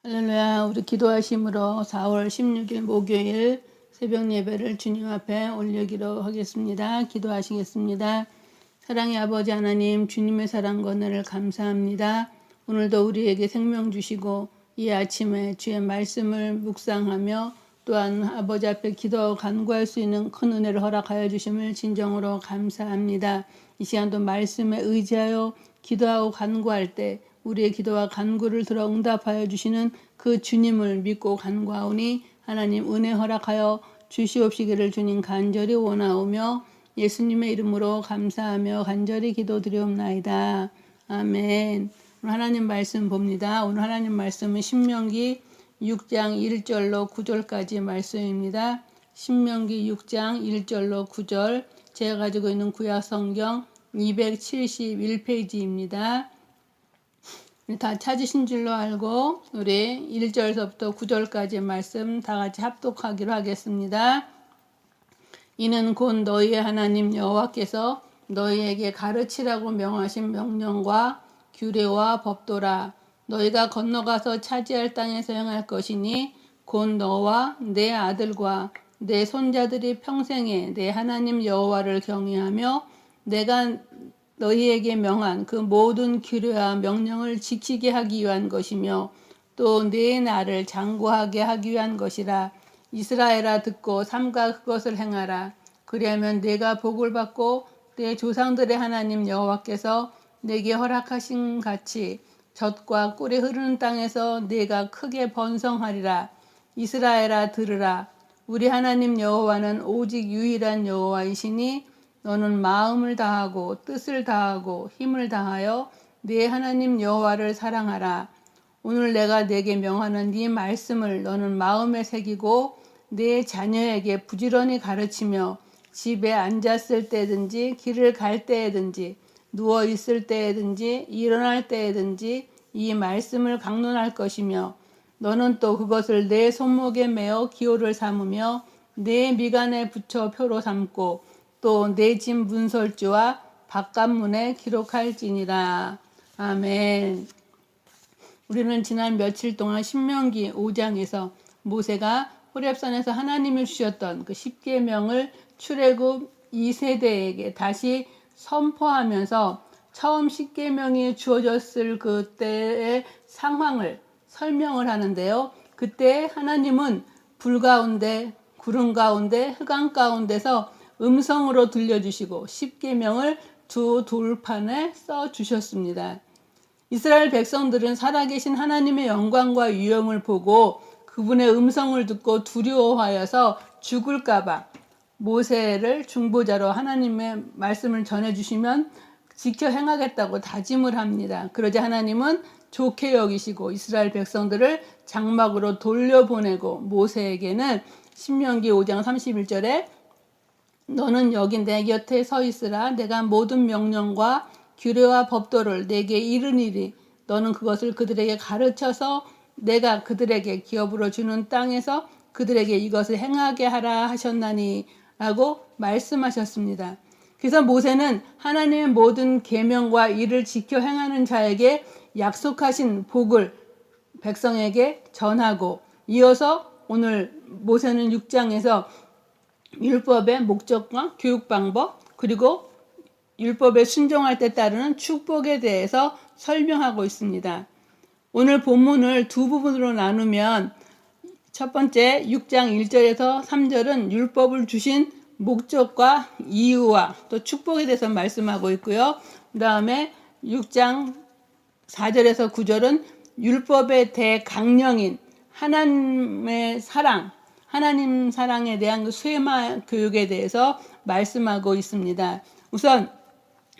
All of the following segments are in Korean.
할렐루야. 우리 기도하심으로 4월 16일 목요일 새벽 예배를 주님 앞에 올리기로 하겠습니다. 기도하시겠습니다. 사랑의 아버지 하나님, 주님의 사랑과 은혜를 감사합니다. 오늘도 우리에게 생명 주시고 이 아침에 주의 말씀을 묵상하며 또한 아버지 앞에 기도하고 간구할 수 있는 큰 은혜를 허락하여 주심을 진정으로 감사합니다. 이 시간도 말씀에 의지하여 기도하고 간구할 때 우리의 기도와 간구를 들어 응답하여 주시는 그 주님을 믿고 간구하오니 하나님 은혜 허락하여 주시옵시기를 주님 간절히 원하오며 예수님의 이름으로 감사하며 간절히 기도드리옵나이다. 아멘. 오늘 하나님 말씀 봅니다. 오늘 하나님 말씀은 신명기 6장 1절로 9절까지 말씀입니다. 신명기 6장 1절로 9절, 제가 가지고 있는 구약 성경 271페이지입니다. 다 찾으신 줄로 알고 우리 1절서부터 9절까지 말씀 다 같이 합독하기로 하겠습니다. 이는 곧 너희의 하나님 여호와께서 너희에게 가르치라고 명하신 명령과 규례와 법도라. 너희가 건너가서 차지할 땅에서 행할 것이니 곧 너와 내 아들과 내 손자들이 평생에 내 하나님 여호와를 경외하며 내가 너희에게 명한 그 모든 규례와 명령을 지키게 하기 위한 것이며 또 내 나를 장구하게 하기 위한 것이라. 이스라엘아 듣고 삼가 그것을 행하라. 그리하면 내가 복을 받고 내 조상들의 하나님 여호와께서 내게 허락하신 같이 젖과 꿀이 흐르는 땅에서 내가 크게 번성하리라. 이스라엘아 들으라. 우리 하나님 여호와는 오직 유일한 여호와이시니 너는 마음을 다하고 뜻을 다하고 힘을 다하여 네 하나님 여호와를 사랑하라. 오늘 내가 네게 명하는 네 말씀을 너는 마음에 새기고 네 자녀에게 부지런히 가르치며 집에 앉았을 때든지 길을 갈 때에든지 누워 있을 때에든지 일어날 때에든지 이 말씀을 강론할 것이며 너는 또 그것을 내 손목에 메어 기호를 삼으며 내 미간에 붙여 표로 삼고 또 내 집 문설주와 바깥문에 기록할지니라. 아멘. 우리는 지난 며칠 동안 신명기 5장에서 모세가 호렙산에서 하나님이 주셨던 그 10계명을 출애굽 2세대에게 다시 선포하면서 처음 10계명이 주어졌을 그때의 상황을 설명을 하는데요. 그때 하나님은 불 가운데, 구름 가운데, 흑암 가운데서 음성으로 들려주시고 10계명을 두 돌판에 써주셨습니다. 이스라엘 백성들은 살아계신 하나님의 영광과 위엄을 보고 그분의 음성을 듣고 두려워하여서 죽을까봐 모세를 중보자로 하나님의 말씀을 전해주시면 지켜 행하겠다고 다짐을 합니다. 그러자 하나님은 좋게 여기시고 이스라엘 백성들을 장막으로 돌려보내고 모세에게는 신명기 5장 31절에 너는 여기 내 곁에 서 있으라. 내가 모든 명령과 규례와 법도를 내게 이르니리. 너는 그것을 그들에게 가르쳐서 내가 그들에게 기업으로 주는 땅에서 그들에게 이것을 행하게 하라 하셨나니 라고 말씀하셨습니다. 그래서 모세는 하나님의 모든 계명과 이를 지켜 행하는 자에게 약속하신 복을 백성에게 전하고 이어서 오늘 모세는 6장에서 율법의 목적과 교육 방법 그리고 율법에 순종할 때 따르는 축복에 대해서 설명하고 있습니다. 오늘 본문을 두 부분으로 나누면 첫 번째 6장 1절에서 3절은 율법을 주신 목적과 이유와 또 축복에 대해서 말씀하고 있고요. 그 다음에 6장 4절에서 9절은 율법의 대강령인 하나님의 사랑, 하나님 사랑에 대한 그 쇠마 교육에 대해서 말씀하고 있습니다. 우선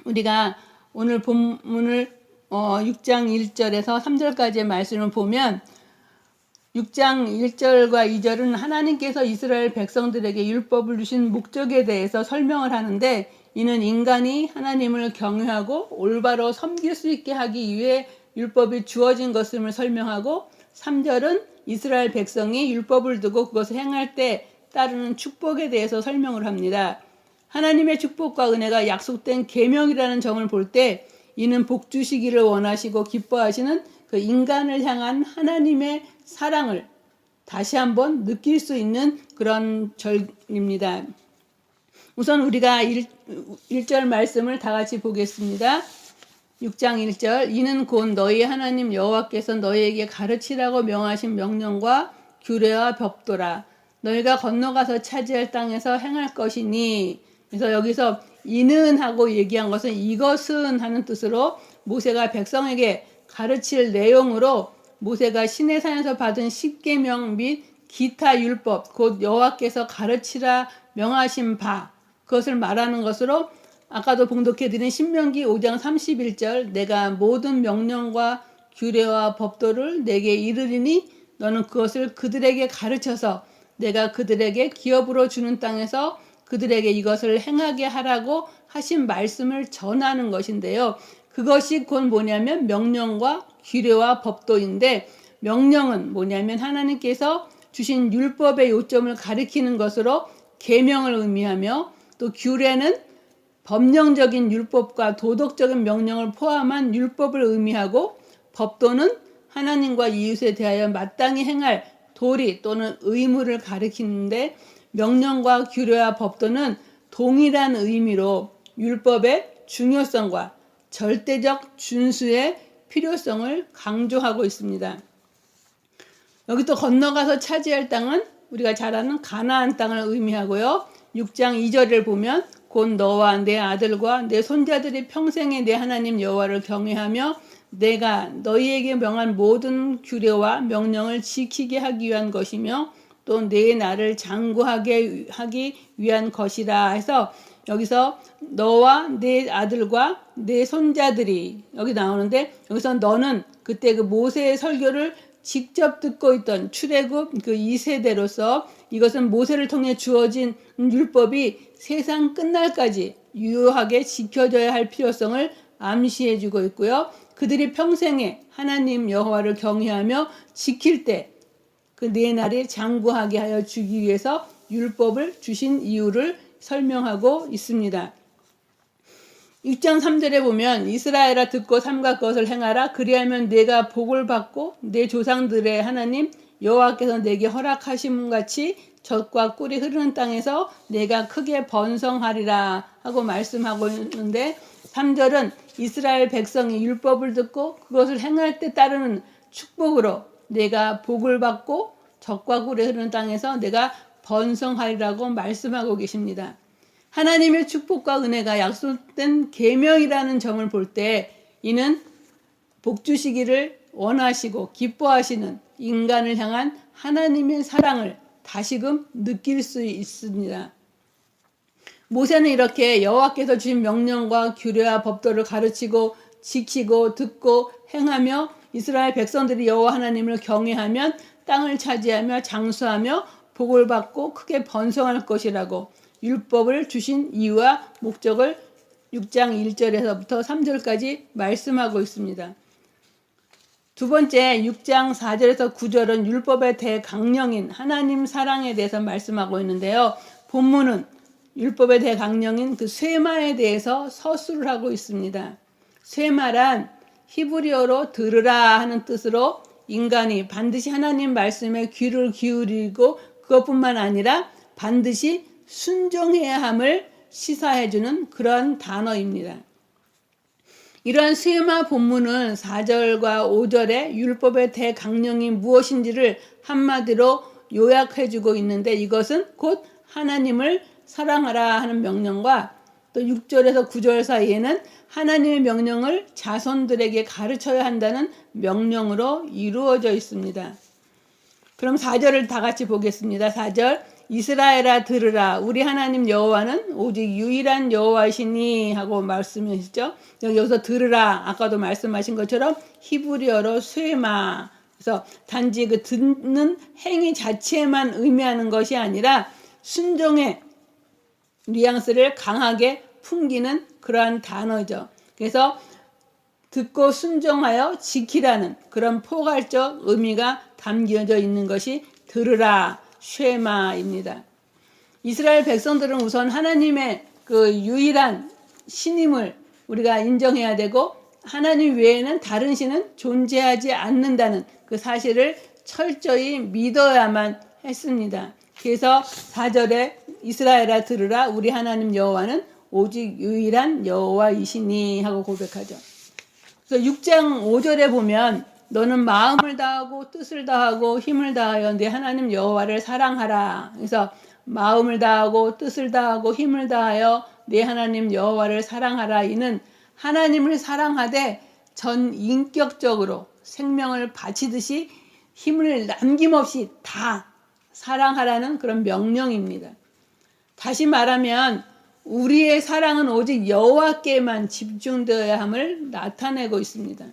우리가 오늘 본문을 6장 1절에서 3절까지의 말씀을 보면 6장 1절과 2절은 하나님께서 이스라엘 백성들에게 율법을 주신 목적에 대해서 설명을 하는데 이는 인간이 하나님을 경외하고 올바로 섬길 수 있게 하기 위해 율법이 주어진 것임을 설명하고 3절은 이스라엘 백성이 율법을 두고 그것을 행할 때 따르는 축복에 대해서 설명을 합니다. 하나님의 축복과 은혜가 약속된 계명이라는 점을 볼 때 이는 복 주시기를 원하시고 기뻐하시는 그 인간을 향한 하나님의 사랑을 다시 한번 느낄 수 있는 그런 절입니다. 우선 우리가 1절 말씀을 다 같이 보겠습니다. 6장 1절 이는 곧 너희 하나님 여호와께서 너희에게 가르치라고 명하신 명령과 규례와 법도라. 너희가 건너가서 차지할 땅에서 행할 것이니. 그래서 여기서 이는 하고 얘기한 것은 이것은 하는 뜻으로 모세가 백성에게 가르칠 내용으로 모세가 시내산에서 받은 십계명 및 기타 율법 곧 여호와께서 가르치라 명하신 바 그것을 말하는 것으로 아까도 봉독해드린 신명기 5장 31절 내가 모든 명령과 규례와 법도를 내게 이르리니 너는 그것을 그들에게 가르쳐서 내가 그들에게 기업으로 주는 땅에서 그들에게 이것을 행하게 하라고 하신 말씀을 전하는 것인데요. 그것이 곧 뭐냐면 명령과 규례와 법도인데 명령은 뭐냐면 하나님께서 주신 율법의 요점을 가리키는 것으로 계명을 의미하며 또 규례는 법령적인 율법과 도덕적인 명령을 포함한 율법을 의미하고 법도는 하나님과 이웃에 대하여 마땅히 행할 도리 또는 의무를 가리키는데 명령과 규례와 법도는 동일한 의미로 율법의 중요성과 절대적 준수의 필요성을 강조하고 있습니다. 여기 또 건너가서 차지할 땅은 우리가 잘 아는 가나안 땅을 의미하고요. 6장 2절을 보면 곧 너와 내 아들과 내 손자들이 평생에 내 하나님 여호와를 경외하며 내가 너희에게 명한 모든 규례와 명령을 지키게 하기 위한 것이며 또 내 나를 장구하게 하기 위한 것이라 해서 여기서 너와 내 아들과 내 손자들이 여기 나오는데 여기서 너는 그때 그 모세의 설교를 직접 듣고 있던 출애굽 그 2세대로서 이것은 모세를 통해 주어진 율법이 세상 끝날까지 유효하게 지켜져야 할 필요성을 암시해주고 있고요. 그들이 평생에 하나님 여호와를 경외하며 지킬 때 그 네 날이 장구하게 하여 주기 위해서 율법을 주신 이유를 설명하고 있습니다. 6장 3절에 보면 이스라엘아 듣고 삼가 그것을 행하라 그리하면 내가 복을 받고 내 조상들의 하나님 여호와께서 내게 허락하심 같이 젖과 꿀이 흐르는 땅에서 내가 크게 번성하리라 하고 말씀하고 있는데 3절은 이스라엘 백성이 율법을 듣고 그것을 행할 때 따르는 축복으로 내가 복을 받고 젖과 꿀이 흐르는 땅에서 내가 번성하리라고 말씀하고 계십니다. 하나님의 축복과 은혜가 약속된 계명이라는 점을 볼 때 이는 복 주시기를 원하시고 기뻐하시는 인간을 향한 하나님의 사랑을 다시금 느낄 수 있습니다. 모세는 이렇게 여호와께서 주신 명령과 규례와 법도를 가르치고 지키고 듣고 행하며 이스라엘 백성들이 여호와 하나님을 경외하면 땅을 차지하며 장수하며 복을 받고 크게 번성할 것이라고 율법을 주신 이유와 목적을 6장 1절에서부터 3절까지 말씀하고 있습니다. 두 번째 6장 4절에서 9절은 율법의 대강령인 하나님 사랑에 대해서 말씀하고 있는데요. 본문은 율법의 대강령인 그 쇠마에 대해서 서술을 하고 있습니다. 쇠마란 히브리어로 들으라 하는 뜻으로 인간이 반드시 하나님 말씀에 귀를 기울이고 그것뿐만 아니라 반드시 순종해야 함을 시사해주는 그런 단어입니다. 이러한 쇠마 본문은 4절과 5절의 율법의 대강령이 무엇인지를 한마디로 요약해주고 있는데 이것은 곧 하나님을 사랑하라 하는 명령과 또 6절에서 9절 사이에는 하나님의 명령을 자손들에게 가르쳐야 한다는 명령으로 이루어져 있습니다. 그럼 4절을 다 같이 보겠습니다. 4절 이스라엘아 들으라 우리 하나님 여호와는 오직 유일한 여호와시니 하고 말씀하시죠. 여기서 들으라 아까도 말씀하신 것처럼 히브리어로 쇠마 그래서 단지 그 듣는 행위 자체만 의미하는 것이 아니라 순종의 뉘앙스를 강하게 풍기는 그러한 단어죠. 그래서 듣고 순종하여 지키라는 그런 포괄적 의미가 담겨져 있는 것이 들으라 쉐마입니다. 이스라엘 백성들은 우선 하나님의 그 유일한 신임을 우리가 인정해야 되고 하나님 외에는 다른 신은 존재하지 않는다는 그 사실을 철저히 믿어야만 했습니다. 그래서 4절에 이스라엘아 들으라 우리 하나님 여호와는 오직 유일한 여호와이시니 하고 고백하죠. 그래서 6장 5절에 보면 너는 마음을 다하고 뜻을 다하고 힘을 다하여 네 하나님 여호와를 사랑하라. 그래서 마음을 다하고 뜻을 다하고 힘을 다하여 네 하나님 여호와를 사랑하라. 이는 하나님을 사랑하되 전 인격적으로 생명을 바치듯이 힘을 남김없이 다 사랑하라는 그런 명령입니다. 다시 말하면 우리의 사랑은 오직 여호와께만 집중되어야 함을 나타내고 있습니다.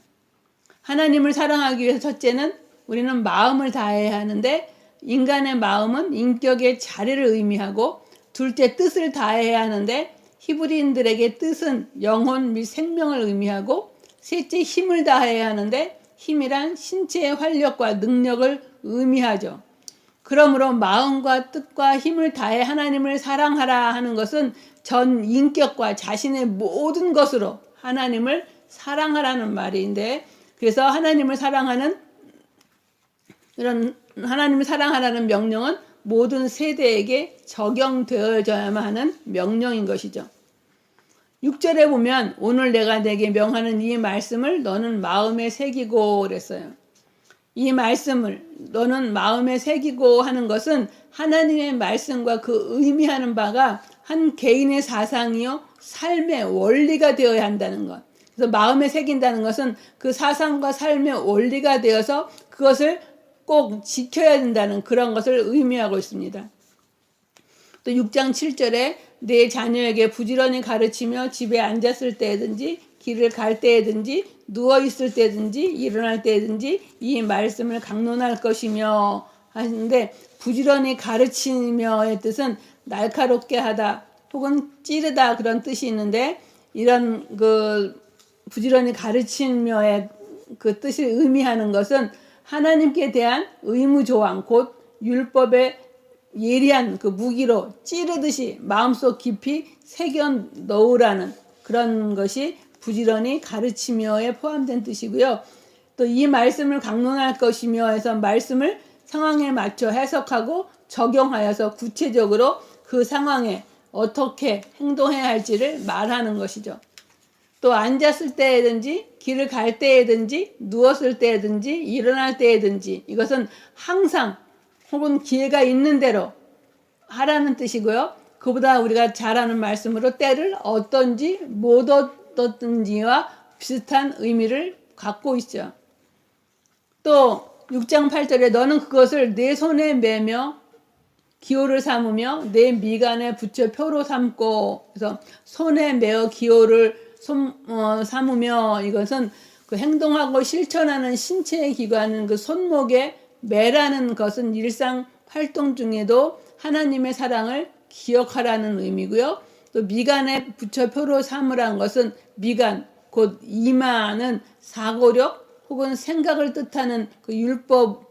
하나님을 사랑하기 위해서 첫째는 우리는 마음을 다해야 하는데 인간의 마음은 인격의 자리를 의미하고 둘째 뜻을 다해야 하는데 히브리인들에게 뜻은 영혼 및 생명을 의미하고 셋째 힘을 다해야 하는데 힘이란 신체의 활력과 능력을 의미하죠. 그러므로 마음과 뜻과 힘을 다해 하나님을 사랑하라 하는 것은 전 인격과 자신의 모든 것으로 하나님을 사랑하라는 말인데 그래서 하나님을 사랑하는 이런 하나님을 사랑하라는 명령은 모든 세대에게 적용되어져야만 하는 명령인 것이죠. 6절에 보면 오늘 내가 내게 명하는 이 말씀을 너는 마음에 새기고 그랬어요. 이 말씀을 너는 마음에 새기고 하는 것은 하나님의 말씀과 그 의미하는 바가 한 개인의 사상이요 삶의 원리가 되어야 한다는 것. 그래서 마음에 새긴다는 것은 그 사상과 삶의 원리가 되어서 그것을 꼭 지켜야 된다는 그런 것을 의미하고 있습니다. 또 6장 7절에 내 자녀에게 부지런히 가르치며 집에 앉았을 때든지 길을 갈 때든지 누워있을 때든지 일어날 때든지 이 말씀을 강론할 것이며 하는데 부지런히 가르치며의 뜻은 날카롭게 하다 혹은 찌르다 그런 뜻이 있는데 이런 그 부지런히 가르치며의 그 뜻을 의미하는 것은 하나님께 대한 의무조항 곧 율법의 예리한 그 무기로 찌르듯이 마음속 깊이 새겨 넣으라는 그런 것이 부지런히 가르치며에 포함된 뜻이고요. 또 이 말씀을 강론할 것이며 해서 말씀을 상황에 맞춰 해석하고 적용하여서 구체적으로 그 상황에 어떻게 행동해야 할지를 말하는 것이죠. 또 앉았을 때든지 길을 갈 때든지 누웠을 때든지 일어날 때든지 이것은 항상 혹은 기회가 있는 대로 하라는 뜻이고요. 그보다 우리가 잘 아는 말씀으로 때를 어떤지 못 어떻든지와 비슷한 의미를 갖고 있죠. 또 6장 8절에 너는 그것을 내 손에 매며 기호를 삼으며 내 미간에 붙여 표로 삼고 그래서 손에 매어 기호를 삼으며 이것은 그 행동하고 실천하는 신체의 기관은 그 손목에 매라는 것은 일상 활동 중에도 하나님의 사랑을 기억하라는 의미고요. 또 미간에 붙여 표로 삼으라는 것은 미간 곧 이마는 사고력 혹은 생각을 뜻하는 그 율법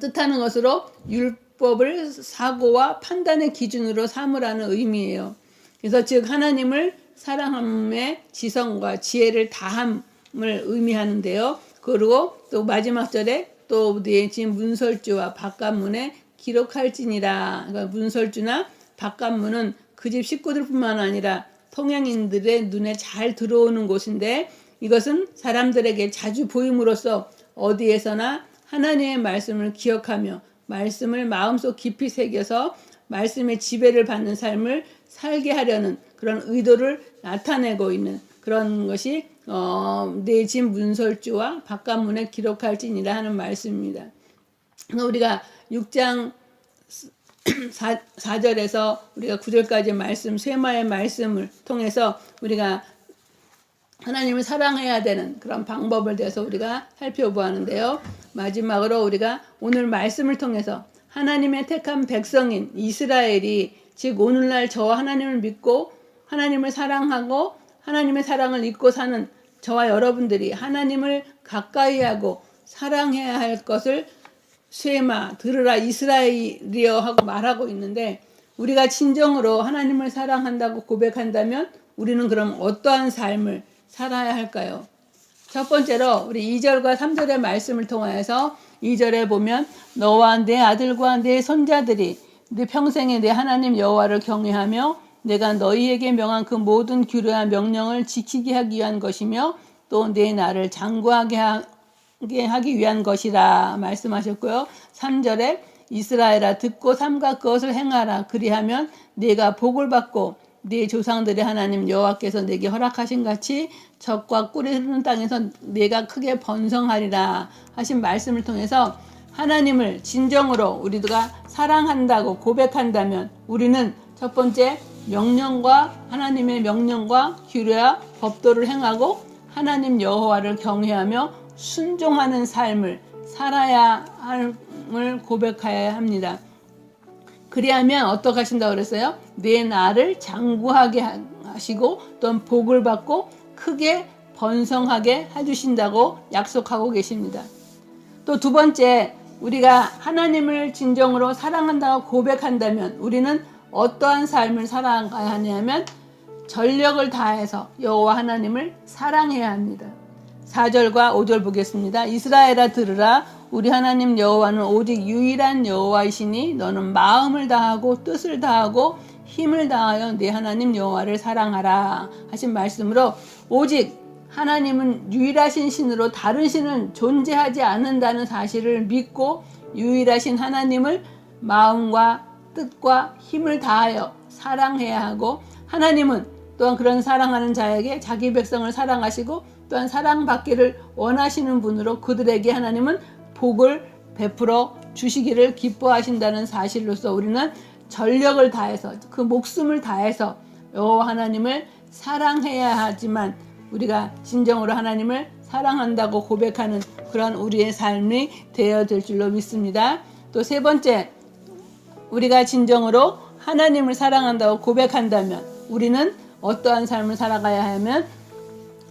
뜻하는 것으로 율법을 사고와 판단의 기준으로 삼으라는 의미예요. 그래서 즉 하나님을 사랑함의 지성과 지혜를 다함을 의미하는데요. 그리고 또 마지막 절에 또 내 집 문설주와 바깥문에 기록할지니라. 그러니까 문설주나 바깥문은 그 집 식구들뿐만 아니라 통행인들의 눈에 잘 들어오는 곳인데 이것은 사람들에게 자주 보임으로써 어디에서나 하나님의 말씀을 기억하며 말씀을 마음속 깊이 새겨서 말씀의 지배를 받는 삶을 살게 하려는 그런 의도를 나타내고 있는 그런 것이 내 집 문설주와 바깥문에 기록할지니라 하는 말씀입니다. 우리가 6장 4절에서 우리가 9절까지 말씀 쇠마의 말씀을 통해서 우리가 하나님을 사랑해야 되는 그런 방법을 대해서 우리가 살펴보았는데요. 마지막으로 우리가 오늘 말씀을 통해서 하나님의 택한 백성인 이스라엘이 즉 오늘날 저와 하나님을 믿고 하나님을 사랑하고 하나님의 사랑을 잊고 사는 저와 여러분들이 하나님을 가까이하고 사랑해야 할 것을 쇠마 들으라 이스라엘이여 하고 말하고 있는데 우리가 진정으로 하나님을 사랑한다고 고백한다면 우리는 그럼 어떠한 삶을 살아야 할까요? 첫 번째로 우리 2절과 3절의 말씀을 통하여서 2절에 보면 너와 내 아들과 내 손자들이 내 평생에 내 하나님 여호와를 경외하며 내가 너희에게 명한 그 모든 규례와 명령을 지키게 하기 위한 것이며 또 내 나를 장구하게 하기 위한 것이라 말씀하셨고요. 3절에 이스라엘아 듣고 삼가 그것을 행하라. 그리하면 네가 복을 받고 네 조상들의 하나님 여호와께서 내게 허락하신 같이 젖과 꿀이 흐르는 땅에서 네가 크게 번성하리라 하신 말씀을 통해서 하나님을 진정으로 우리가 사랑한다고 고백한다면 우리는 첫 번째 명령과 하나님의 명령과 규례와 법도를 행하고 하나님 여호와를 경외하며 순종하는 삶을 살아야 함을 고백해야 합니다. 그리하면 어떻게 하신다고 그랬어요? 내 나를 장구하게 하시고 또 복을 받고 크게 번성하게 해주신다고 약속하고 계십니다. 또 두 번째, 우리가 하나님을 진정으로 사랑한다고 고백한다면 우리는 어떠한 삶을 살아가야 하냐면 전력을 다해서 여호와 하나님을 사랑해야 합니다. 4절과 5절 보겠습니다. 이스라엘아 들으라. 우리 하나님 여호와는 오직 유일한 여호와이시니 너는 마음을 다하고 뜻을 다하고 힘을 다하여 네 하나님 여호와를 사랑하라 하신 말씀으로 오직 하나님은 유일하신 신으로 다른 신은 존재하지 않는다는 사실을 믿고 유일하신 하나님을 마음과 뜻과 힘을 다하여 사랑해야 하고 하나님은 또한 그런 사랑하는 자에게 자기 백성을 사랑하시고 또한 사랑받기를 원하시는 분으로 그들에게 하나님은 복을 베풀어 주시기를 기뻐하신다는 사실로서 우리는 전력을 다해서 그 목숨을 다해서 여호와 하나님을 사랑해야 하지만 우리가 진정으로 하나님을 사랑한다고 고백하는 그런 우리의 삶이 되어질 줄로 믿습니다. 또 세 번째, 우리가 진정으로 하나님을 사랑한다고 고백한다면 우리는 어떠한 삶을 살아가야 하면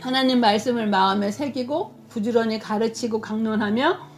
하나님 말씀을 마음에 새기고 부지런히 가르치고 강론하며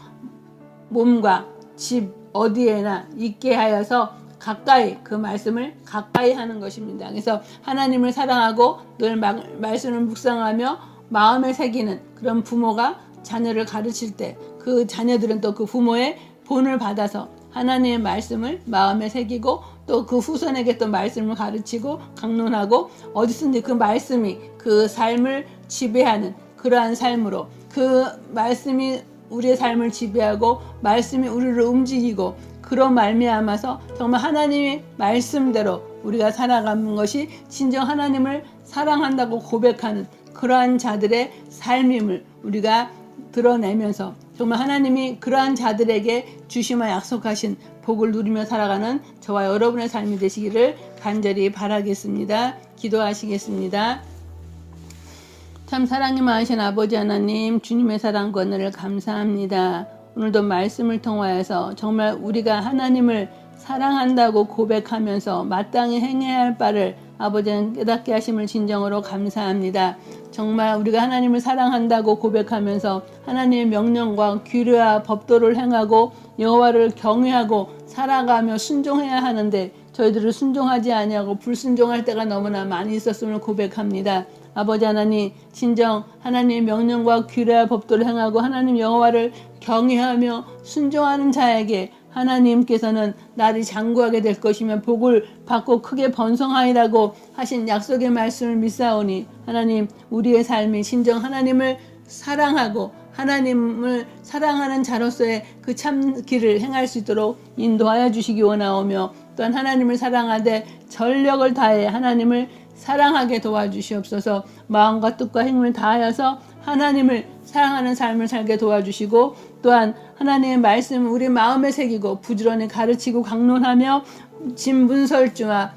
몸과 집 어디에나 있게 하여서 가까이 그 말씀을 가까이 하는 것입니다. 그래서 하나님을 사랑하고 늘 말씀을 묵상하며 마음에 새기는 그런 부모가 자녀를 가르칠 때 그 자녀들은 또 그 부모의 본을 받아서 하나님의 말씀을 마음에 새기고 또 그 후손에게 또 말씀을 가르치고 강론하고 어디서든지 그 말씀이 그 삶을 지배하는 그러한 삶으로 그 말씀이 우리의 삶을 지배하고 말씀이 우리를 움직이고 그런 말미암아서 정말 하나님의 말씀대로 우리가 살아가는 것이 진정 하나님을 사랑한다고 고백하는 그러한 자들의 삶임을 우리가 드러내면서 정말 하나님이 그러한 자들에게 주시마 약속하신 복을 누리며 살아가는 저와 여러분의 삶이 되시기를 간절히 바라겠습니다. 기도하시겠습니다. 참 사랑이 많으신 아버지 하나님, 주님의 사랑과 은혜를 감사합니다. 오늘도 말씀을 통하여서 정말 우리가 하나님을 사랑한다고 고백하면서 마땅히 행해야 할 바를 아버지는 깨닫게 하심을 진정으로 감사합니다. 정말 우리가 하나님을 사랑한다고 고백하면서 하나님의 명령과 규례와 법도를 행하고 여호와를 경외하고 살아가며 순종해야 하는데 저희들을 순종하지 아니하고 불순종할 때가 너무나 많이 있었음을 고백합니다. 아버지 하나님, 진정 하나님의 명령과 규례와 법도를 행하고 하나님 여호와를 경외하며 순종하는 자에게 하나님께서는 나를 장구하게 될 것이며 복을 받고 크게 번성하리라고 하신 약속의 말씀을 믿사오니 하나님, 우리의 삶이 진정 하나님을 사랑하고 하나님을 사랑하는 자로서의 그 참 길을 행할 수 있도록 인도하여 주시기 원하오며 또한 하나님을 사랑하되 전력을 다해 하나님을 사랑하게 도와주시옵소서. 마음과 뜻과 힘을 다하여서 하나님을 사랑하는 삶을 살게 도와주시고 또한 하나님의 말씀 우리 마음에 새기고 부지런히 가르치고 강론하며 진문설주와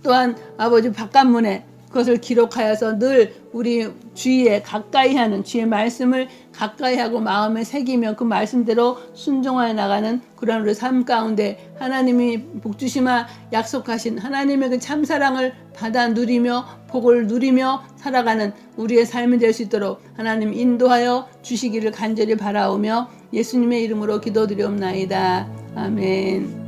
또한 아버지 바깥문에 그것을 기록하여서 늘 우리 주위에 가까이 하는 주의 말씀을 가까이 하고 마음에 새기며 그 말씀대로 순종하여 나가는 그런 우리 삶 가운데 하나님이 복주시마 약속하신 하나님의 그 참사랑을 받아 누리며 복을 누리며 살아가는 우리의 삶이 될 수 있도록 하나님 인도하여 주시기를 간절히 바라오며 예수님의 이름으로 기도드리옵나이다. 아멘.